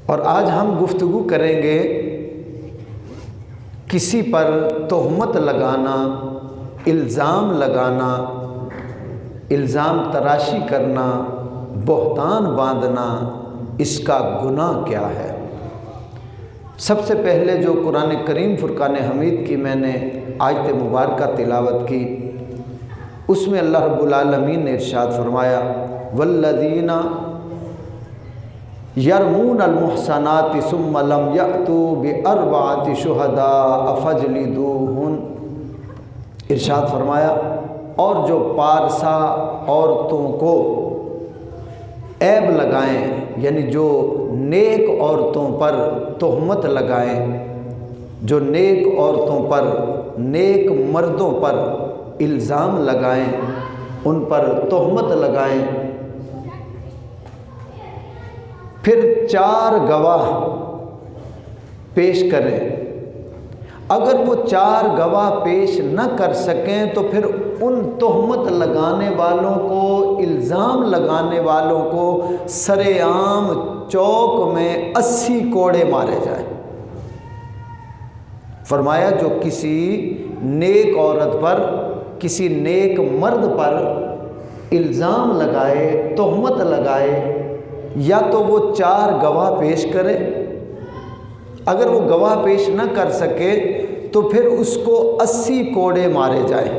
اور آج ہم گفتگو کریں گے کسی پر تہمت لگانا، الزام لگانا، الزام تراشی کرنا، بہتان باندھنا، اس کا گناہ کیا ہے۔ سب سے پہلے جو قرآن کریم فرقان حمید کی میں نے آیت مبارکہ تلاوت کی، اس میں اللہ رب العالمین نے ارشاد فرمایا والذین یرمون المحصنات ثم لم یأتوا بأربعۃ شہداء فاجلدوہن، ارشاد فرمایا اور جو پارسا عورتوں کو عیب لگائیں، یعنی جو نیک عورتوں پر تہمت لگائیں، جو نیک عورتوں پر، نیک مردوں پر الزام لگائیں، ان پر تہمت لگائیں، پھر 4 گواہ پیش کریں۔ اگر وہ 4 گواہ پیش نہ کر سکیں تو پھر ان تہمت لگانے والوں کو، الزام لگانے والوں کو سر عام چوک میں 80 کوڑے مارے جائیں۔ فرمایا جو کسی نیک عورت پر، کسی نیک مرد پر الزام لگائے، تہمت لگائے، یا تو وہ 4 گواہ پیش کرے، اگر وہ گواہ پیش نہ کر سکے تو پھر اس کو 80 کوڑے مارے جائیں۔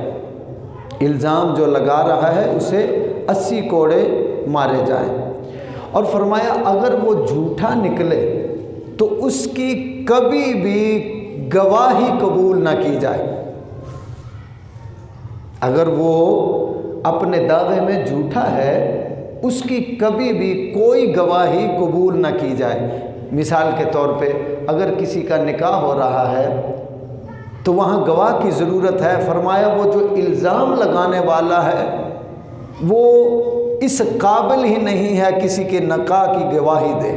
الزام جو لگا رہا ہے اسے 80 کوڑے مارے جائیں۔ اور فرمایا اگر وہ جھوٹا نکلے تو اس کی کبھی بھی گواہی قبول نہ کی جائے۔ اگر وہ اپنے دعوے میں جھوٹا ہے، اس کی کبھی بھی کوئی گواہی قبول نہ کی جائے۔ مثال کے طور پہ اگر کسی کا نکاح ہو رہا ہے تو وہاں گواہ کی ضرورت ہے۔ فرمایا وہ جو الزام لگانے والا ہے وہ اس قابل ہی نہیں ہے کسی کے نکاح کی گواہی دے۔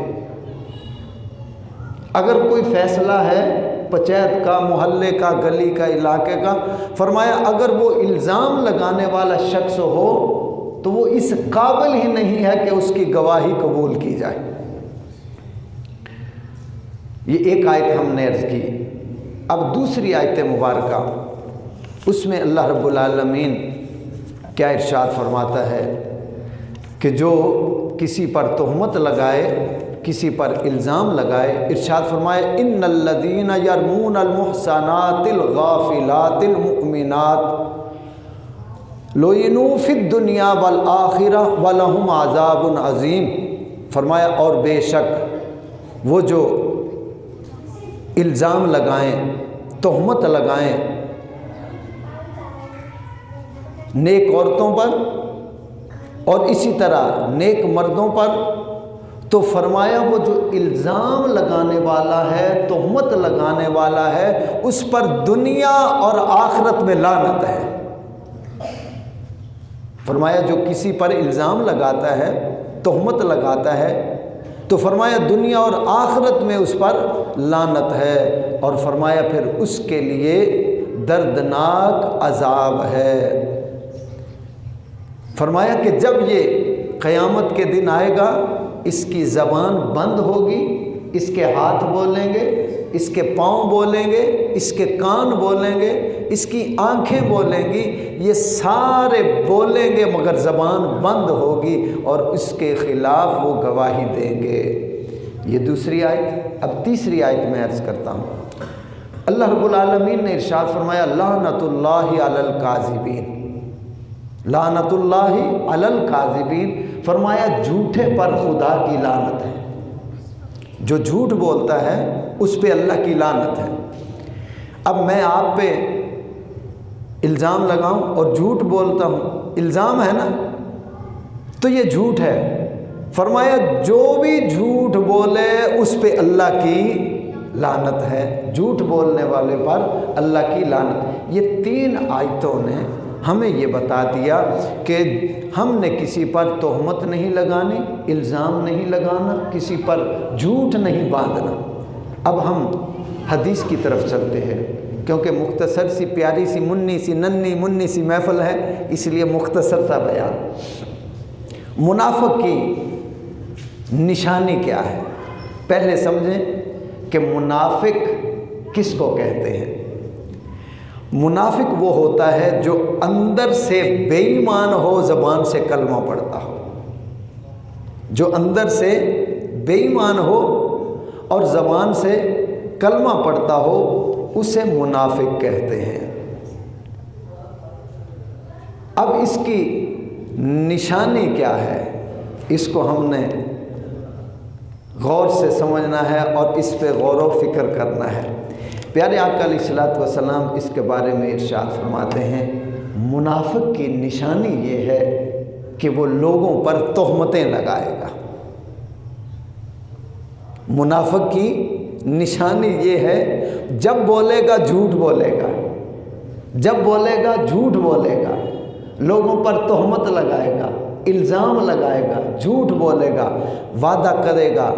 اگر کوئی فیصلہ ہے پنچایت کا، محلے کا، گلی کا، علاقے کا، فرمایا اگر وہ الزام لگانے والا شخص ہو تو وہ اس قابل ہی نہیں ہے کہ اس کی گواہی قبول کی جائے۔ یہ ایک آیت ہم نے عرض کی۔ اب دوسری آیت مبارکہ، اس میں اللہ رب العالمین کیا ارشاد فرماتا ہے کہ جو کسی پر تہمت لگائے، کسی پر الزام لگائے، ارشاد فرمائے ان الذین یرمون المحصنات الغافلات المؤمنات لعنوا فی الدنیا والآخرہ ولہم عذاب عظیم۔ فرمایا اور بے شک وہ جو الزام لگائیں، تہمت لگائیں نیک عورتوں پر اور اسی طرح نیک مردوں پر، تو فرمایا وہ جو الزام لگانے والا ہے، تہمت لگانے والا ہے، اس پر دنیا اور آخرت میں لعنت ہے۔ فرمایا جو کسی پر الزام لگاتا ہے، تہمت لگاتا ہے، تو فرمایا دنیا اور آخرت میں اس پر لعنت ہے، اور فرمایا پھر اس کے لیے دردناک عذاب ہے۔ فرمایا کہ جب یہ قیامت کے دن آئے گا، اس کی زبان بند ہوگی، اس کے ہاتھ بولیں گے، اس کے پاؤں بولیں گے، اس کے کان بولیں گے، اس کی آنکھیں بولیں گی، یہ سارے بولیں گے مگر زبان بند ہوگی اور اس کے خلاف وہ گواہی دیں گے۔ یہ دوسری آیت۔ اب تیسری آیت میں عرض کرتا ہوں۔ اللہ رب العالمین نے ارشاد فرمایا لعنت اللہ علی الکاذبین، لعنت اللہ علی الکاذبین۔ فرمایا جھوٹے پر خدا کی لعنت ہے۔ جو جھوٹ بولتا ہے اس پہ اللہ کی لعنت ہے۔ اب میں آپ پہ الزام لگاؤں اور جھوٹ بولتا ہوں، الزام ہے نا، تو یہ جھوٹ ہے۔ فرمایا جو بھی جھوٹ بولے اس پہ اللہ کی لعنت ہے، جھوٹ بولنے والے پر اللہ کی لعنت۔ یہ 3 آیتوں نے ہمیں یہ بتا دیا کہ ہم نے کسی پر تہمت نہیں لگانی، الزام نہیں لگانا، کسی پر جھوٹ نہیں باندھنا۔ اب ہم حدیث کی طرف چلتے ہیں، کیونکہ مختصر سی پیاری سی منی سی محفل ہے، اس لیے مختصر سا بیان۔ منافق کی نشانی کیا ہے؟ پہلے سمجھیں کہ منافق کس کو کہتے ہیں۔ منافق وہ ہوتا ہے جو اندر سے بے ایمان ہو، زبان سے کلمہ پڑھتا ہو۔ جو اندر سے بے ایمان ہو اور زبان سے کلمہ پڑھتا ہو، اسے منافق کہتے ہیں۔ اب اس کی نشانی کیا ہے، اس کو ہم نے غور سے سمجھنا ہے اور اس پہ غور و فکر کرنا ہے۔ پیارے آقا علیہ الصلوۃ والسلام اس کے بارے میں ارشاد فرماتے ہیں، منافق کی نشانی یہ ہے کہ وہ لوگوں پر تہمتیں لگائے گا۔ منافق کی نشانی یہ ہے، جب بولے گا جھوٹ بولے گا، جب بولے گا جھوٹ بولے گا، لوگوں پر تہمت لگائے گا، الزام لگائے گا، جھوٹ بولے گا، وعدہ کرے گا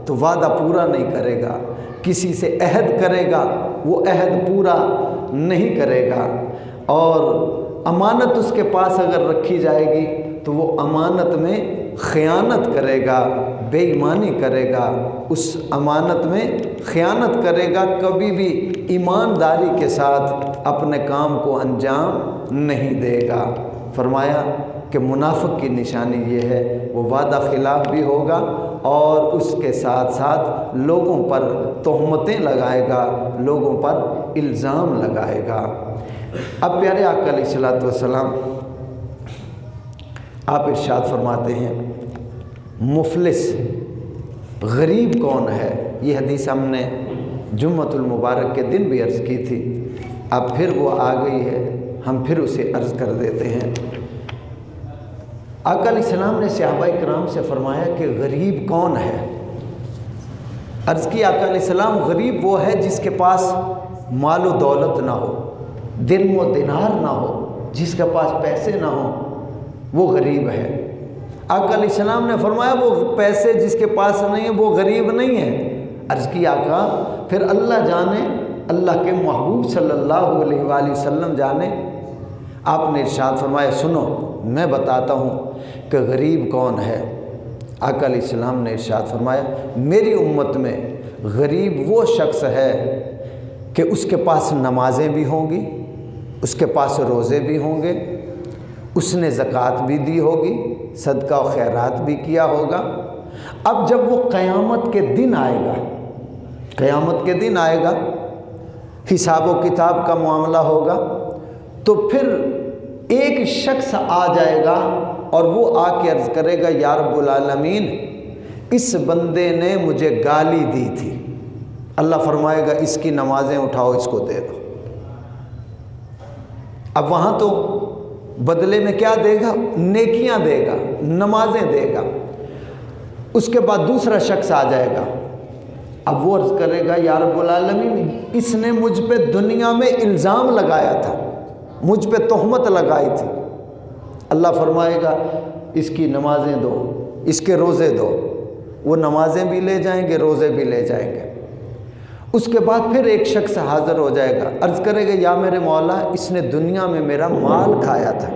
تو وعدہ پورا نہیں کرے گا، کسی سے عہد کرے گا وہ عہد پورا نہیں کرے گا، اور امانت اس کے پاس اگر رکھی جائے گی تو وہ امانت میں خیانت کرے گا، بے ایمانی کرے گا، اس امانت میں خیانت کرے گا، کبھی بھی ایمانداری کے ساتھ اپنے کام کو انجام نہیں دے گا۔ فرمایا کہ منافق کی نشانی یہ ہے، وہ وعدہ خلاف بھی ہوگا اور اس کے ساتھ ساتھ لوگوں پر تہمتیں لگائے گا، لوگوں پر الزام لگائے گا۔ اب پیارے آقا علیہ الصلوۃ والسلام آپ ارشاد فرماتے ہیں، مفلس غریب کون ہے؟ یہ حدیث ہم نے جمعۃ المبارک کے دن بھی عرض کی تھی، اب پھر وہ آ گئی ہے، ہم پھر اسے عرض کر دیتے ہیں۔ آقا علیہ السلام نے صحابہ کرام سے فرمایا کہ غریب کون ہے؟ عرض کی آقا علیہ السلام، غریب وہ ہے جس کے پاس مال و دولت نہ ہو، درم و دینار نہ ہو، جس کے پاس پیسے نہ ہوں، وہ غریب ہے۔ آقا علیہ السلام نے فرمایا وہ پیسے جس کے پاس نہیں ہیں وہ غریب نہیں ہے۔ عرض کی آقا پھر اللہ جانے، اللہ کے محبوب صلی اللہ علیہ وآلہ وسلم جانے۔ آپ نے ارشاد فرمایا، سنو میں بتاتا ہوں کہ غریب کون ہے۔ آقا علیہ السلام نے ارشاد فرمایا، میری امت میں غریب وہ شخص ہے کہ اس کے پاس نمازیں بھی ہوں گی، اس کے پاس روزے بھی ہوں گے، اس نے زکوٰۃ بھی دی ہوگی، صدقہ و خیرات بھی کیا ہوگا۔ اب جب وہ قیامت کے دن آئے گا، قیامت کے دن آئے گا، حساب و کتاب کا معاملہ ہوگا، تو پھر ایک شخص آ جائے گا اور وہ آ کے عرض کرے گا، یا رب العالمین اس بندے نے مجھے گالی دی تھی۔ اللہ فرمائے گا اس کی نمازیں اٹھاؤ، اس کو دے دو۔ اب وہاں تو بدلے میں کیا دے گا؟ نیکیاں دے گا، نمازیں دے گا۔ اس کے بعد دوسرا شخص آ جائے گا، اب وہ عرض کرے گا، یا رب العالمین اس نے مجھ پہ دنیا میں الزام لگایا تھا، مجھ پہ تہمت لگائی تھی۔ اللہ فرمائے گا اس کی نمازیں دو، اس کے روزے دو۔ وہ نمازیں بھی لے جائیں گے، روزے بھی لے جائیں گے۔ اس کے بعد پھر ایک شخص حاضر ہو جائے گا، عرض کرے گا، یا میرے مولا اس نے دنیا میں میرا مال کھایا تھا،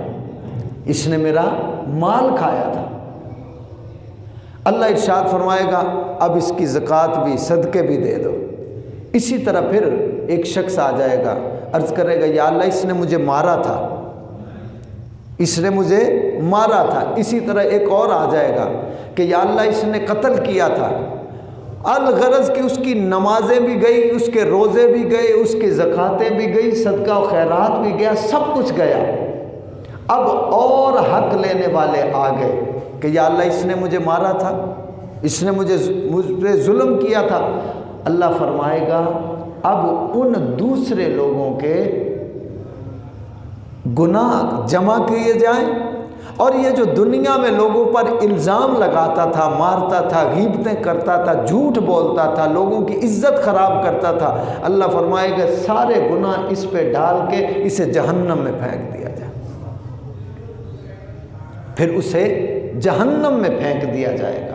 اس نے میرا مال کھایا تھا۔ اللہ ارشاد فرمائے گا اب اس کی زکوٰۃ بھی، صدقے بھی دے دو۔ اسی طرح پھر ایک شخص آ جائے گا، عرض کرے گا، یا اللہ اس نے مجھے مارا تھا، اس نے مجھے مارا تھا۔ اسی طرح ایک اور آ جائے گا کہ یا اللہ اس نے قتل کیا تھا، الغرض کہ اس کی نمازیں بھی گئی، اس کے روزے بھی گئے، اس کی زکوٰتیں بھی گئی، صدقہ و خیرات بھی گیا، سب کچھ گیا۔ اب اور حق لینے والے آ گئے کہ یا اللہ اس نے مجھے مارا تھا، اس نے مجھ پہ ظلم کیا تھا۔ اللہ فرمائے گا اب ان دوسرے لوگوں کے گناہ جمع کیے جائیں، اور یہ جو دنیا میں لوگوں پر الزام لگاتا تھا، مارتا تھا، غیبتیں کرتا تھا، جھوٹ بولتا تھا، لوگوں کی عزت خراب کرتا تھا، اللہ فرمائے گا سارے گناہ اس پہ ڈال کے اسے جہنم میں پھینک دیا جائے۔ پھر اسے جہنم میں پھینک دیا جائے گا۔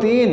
3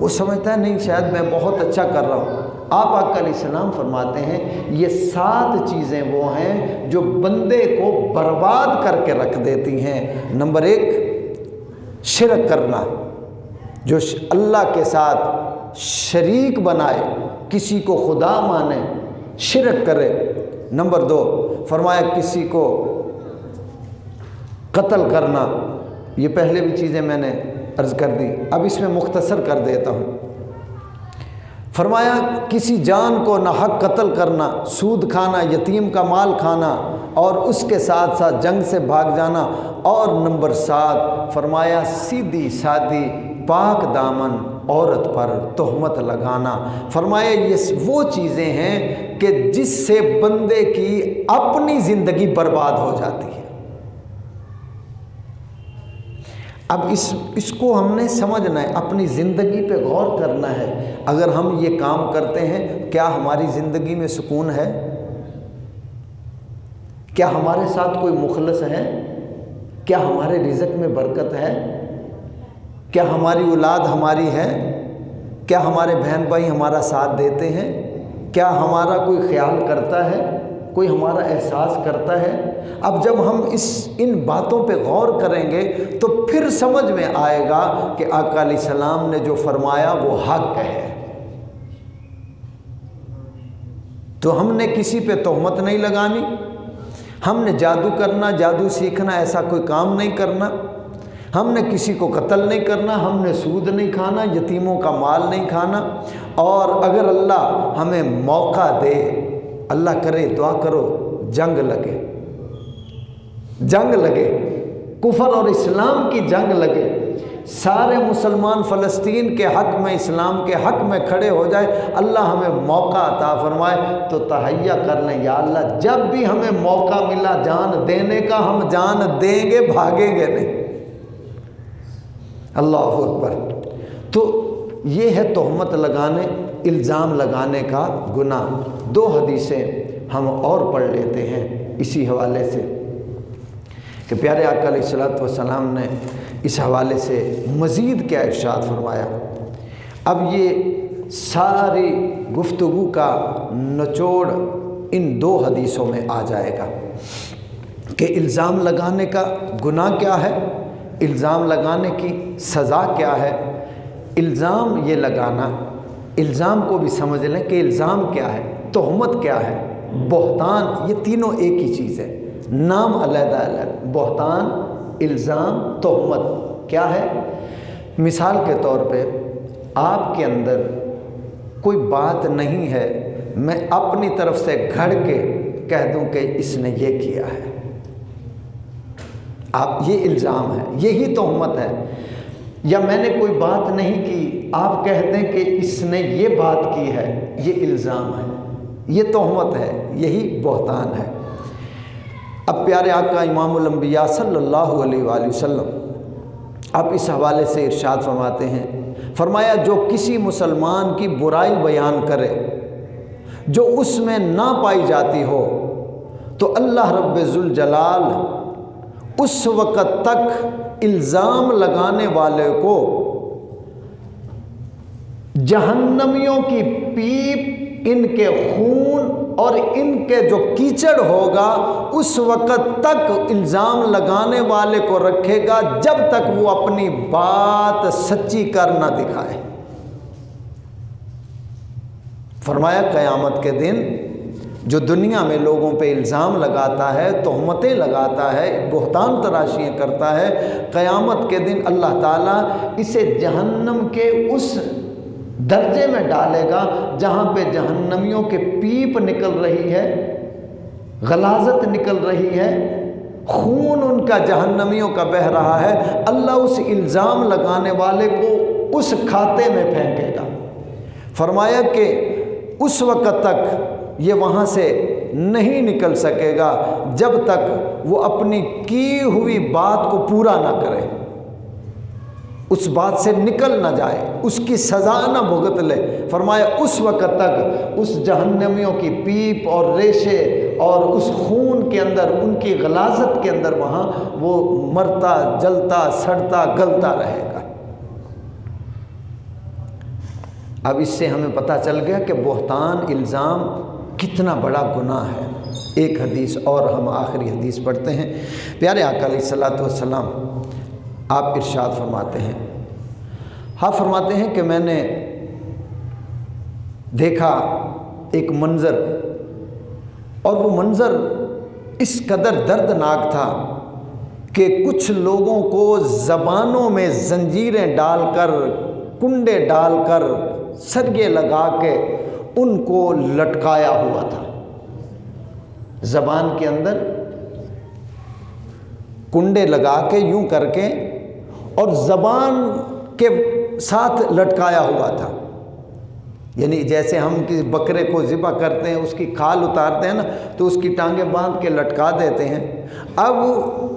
وہ سمجھتا ہے نہیں شاید میں بہت اچھا کر رہا ہوں۔ آپ آقا علیہ السلام فرماتے ہیں یہ 7 چیزیں وہ ہیں جو بندے کو برباد کر کے رکھ دیتی ہیں۔ نمبر 1 شرک کرنا، جو اللہ کے ساتھ شریک بنائے، کسی کو خدا مانے، شرک کرے۔ نمبر 2 فرمایا کسی کو قتل کرنا، یہ پہلے بھی چیزیں میں نے عرض کر دی، اب اس میں مختصر کر دیتا ہوں۔ فرمایا کسی جان کو ناحق قتل کرنا، سود کھانا، یتیم کا مال کھانا اور اس کے ساتھ ساتھ جنگ سے بھاگ جانا۔ اور نمبر 7 فرمایا سیدھی سادھی پاک دامن عورت پر تہمت لگانا۔ فرمایا یہ وہ چیزیں ہیں کہ جس سے بندے کی اپنی زندگی برباد ہو جاتی ہے۔ اب اس کو ہم نے سمجھنا ہے، اپنی زندگی پہ غور کرنا ہے۔ اگر ہم یہ کام کرتے ہیں کیا ہماری زندگی میں سکون ہے؟ کیا ہمارے ساتھ کوئی مخلص ہے؟ کیا ہمارے رزق میں برکت ہے؟ کیا ہماری اولاد ہماری ہے؟ کیا ہمارے بہن بھائی ہمارا ساتھ دیتے ہیں؟ کیا ہمارا کوئی خیال کرتا ہے؟ کوئی ہمارا احساس کرتا ہے؟ اب جب ہم ان باتوں پہ غور کریں گے تو پھر سمجھ میں آئے گا کہ آقا علیہ السلام نے جو فرمایا وہ حق ہے۔ تو ہم نے کسی پہ تہمت نہیں لگانی، ہم نے جادو کرنا، جادو سیکھنا، ایسا کوئی کام نہیں کرنا، ہم نے کسی کو قتل نہیں کرنا، ہم نے سود نہیں کھانا، یتیموں کا مال نہیں کھانا۔ اور اگر اللہ ہمیں موقع دے، اللہ کرے، دعا کرو، جنگ لگے، کفر اور اسلام کی جنگ لگے، سارے مسلمان فلسطین کے حق میں، اسلام کے حق میں کھڑے ہو جائے، اللہ ہمیں موقع عطا فرمائے تو تہیہ کر لیں، یا اللہ جب بھی ہمیں موقع ملا جان دینے کا ہم جان دیں گے، بھاگیں گے نہیں۔ اللہ اکبر۔ تو یہ ہے تہمت لگانے، الزام لگانے کا گناہ۔ 2 حدیثیں ہم اور پڑھ لیتے ہیں اسی حوالے سے کہ پیارے آقا علیہ الصلوۃ والسلام نے اس حوالے سے مزید کیا ارشاد فرمایا۔ اب یہ ساری گفتگو کا نچوڑ ان 2 حدیثوں میں آ جائے گا کہ الزام لگانے کا گناہ کیا ہے، الزام لگانے کی سزا کیا ہے۔ الزام یہ لگانا، الزام کو بھی سمجھ لیں کہ الزام کیا ہے، تہمت کیا ہے، بہتان، یہ تینوں ایک ہی چیز ہے، نام علیحدہ الگ۔ بہتان، الزام، تہمت کیا ہے؟ مثال کے طور پہ آپ کے اندر کوئی بات نہیں ہے، میں اپنی طرف سے گھڑ کے کہہ دوں کہ اس نے یہ کیا ہے، یہ الزام ہے، یہی تہمت ہے۔ یا میں نے کوئی بات نہیں کی، آپ کہتے ہیں کہ اس نے یہ بات کی ہے، یہ الزام ہے، یہ تہمت ہے، یہی بہتان ہے۔ اب پیارے آقا امام الانبیاء صلی اللہ علیہ وآلہ وسلم اب اس حوالے سے ارشاد فرماتے ہیں، فرمایا جو کسی مسلمان کی برائی بیان کرے جو اس میں نہ پائی جاتی ہو تو اللہ رب ذوالجلال اس وقت تک الزام لگانے والے کو جہنمیوں کی پیپ، ان کے خون اور ان کے جو کیچڑ ہوگا اس وقت تک الزام لگانے والے کو رکھے گا جب تک وہ اپنی بات سچی کر نہ دکھائے۔ فرمایا قیامت کے دن جو دنیا میں لوگوں پہ الزام لگاتا ہے، تہمتیں لگاتا ہے، بہتان تراشیاں کرتا ہے، قیامت کے دن اللہ تعالیٰ اسے جہنم کے اس درجے میں ڈالے گا جہاں پہ جہنمیوں کے پیپ نکل رہی ہے، غلاظت نکل رہی ہے، خون ان کا جہنمیوں کا بہہ رہا ہے۔ اللہ اس الزام لگانے والے کو اس کھاتے میں پھینکے گا۔ فرمایا کہ اس وقت تک یہ وہاں سے نہیں نکل سکے گا جب تک وہ اپنی کی ہوئی بات کو پورا نہ کرے، اس بات سے نکل نہ جائے، اس کی سزا نہ بھگت لے۔ فرمایا اس وقت تک اس جہنمیوں کی پیپ اور ریشے اور اس خون کے اندر، ان کی غلاظت کے اندر وہاں وہ مرتا، جلتا، سڑتا، گلتا رہے گا۔ اب اس سے ہمیں پتہ چل گیا کہ بہتان الزام کتنا بڑا گناہ ہے۔ ایک حدیث اور ہم آخری حدیث پڑھتے ہیں۔ پیارے آقا علیہ الصلوۃ والسلام آپ ارشاد فرماتے ہیں، آپ فرماتے ہیں کہ میں نے دیکھا ایک منظر، اور وہ منظر اس قدر دردناک تھا کہ کچھ لوگوں کو زبانوں میں زنجیریں ڈال کر، کنڈے ڈال کر، سرگے لگا کے ان کو لٹکایا ہوا تھا۔ زبان کے اندر کنڈے لگا کے یوں کر کے اور زبان کے ساتھ لٹکایا ہوا تھا، یعنی جیسے ہم کسی بکرے کو ذبح کرتے ہیں، اس کی کھال اتارتے ہیں نا، تو اس کی ٹانگیں باندھ کے لٹکا دیتے ہیں۔ اب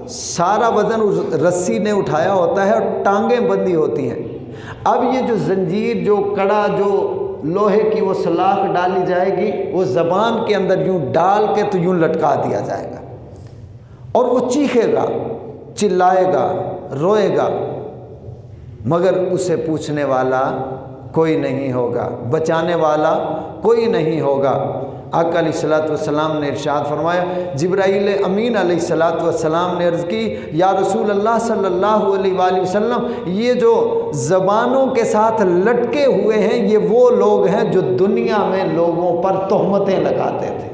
سارا وزن اس رسی نے اٹھایا ہوتا ہے اور ٹانگیں بندھی ہوتی ہیں۔ اب یہ جو زنجیر، جو کڑا، جو لوہے کی وہ سلاخ ڈالی جائے گی، وہ زبان کے اندر یوں ڈال کے تو یوں لٹکا دیا جائے گا، اور وہ چیخے گا، چلائے گا، روئے گا، مگر اسے پوچھنے والا کوئی نہیں ہوگا، بچانے والا کوئی نہیں ہوگا۔ آقا علیہ الصلوۃ والسلام نے ارشاد فرمایا، جبرائیل امین علیہ الصلوۃ والسلام نے عرض کی، یا رسول اللہ صلی اللہ علیہ وآلہ وسلم، یہ جو زبانوں کے ساتھ لٹکے ہوئے ہیں، یہ وہ لوگ ہیں جو دنیا میں لوگوں پر تہمتیں لگاتے تھے،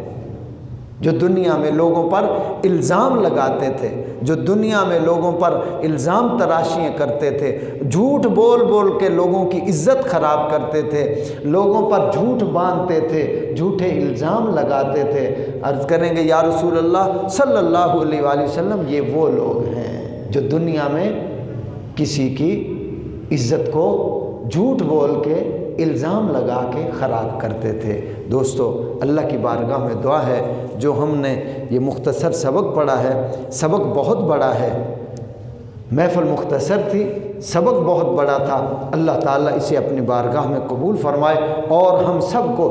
جو دنیا میں لوگوں پر الزام لگاتے تھے، جو دنیا میں لوگوں پر الزام تراشیاں کرتے تھے، جھوٹ بول بول کے لوگوں کی عزت خراب کرتے تھے، لوگوں پر جھوٹ باندھتے تھے، جھوٹے الزام لگاتے تھے۔ عرض کریں گے یا رسول اللہ صلی اللہ علیہ وآلہ وسلم، یہ وہ لوگ ہیں جو دنیا میں کسی کی عزت کو جھوٹ بول کے، الزام لگا کے خراب کرتے تھے۔ دوستو، اللہ کی بارگاہ میں دعا ہے، جو ہم نے یہ مختصر سبق پڑھا ہے، سبق بہت بڑا ہے، محفل مختصر تھی، سبق بہت بڑا تھا۔ اللہ تعالیٰ اسے اپنی بارگاہ میں قبول فرمائے اور ہم سب کو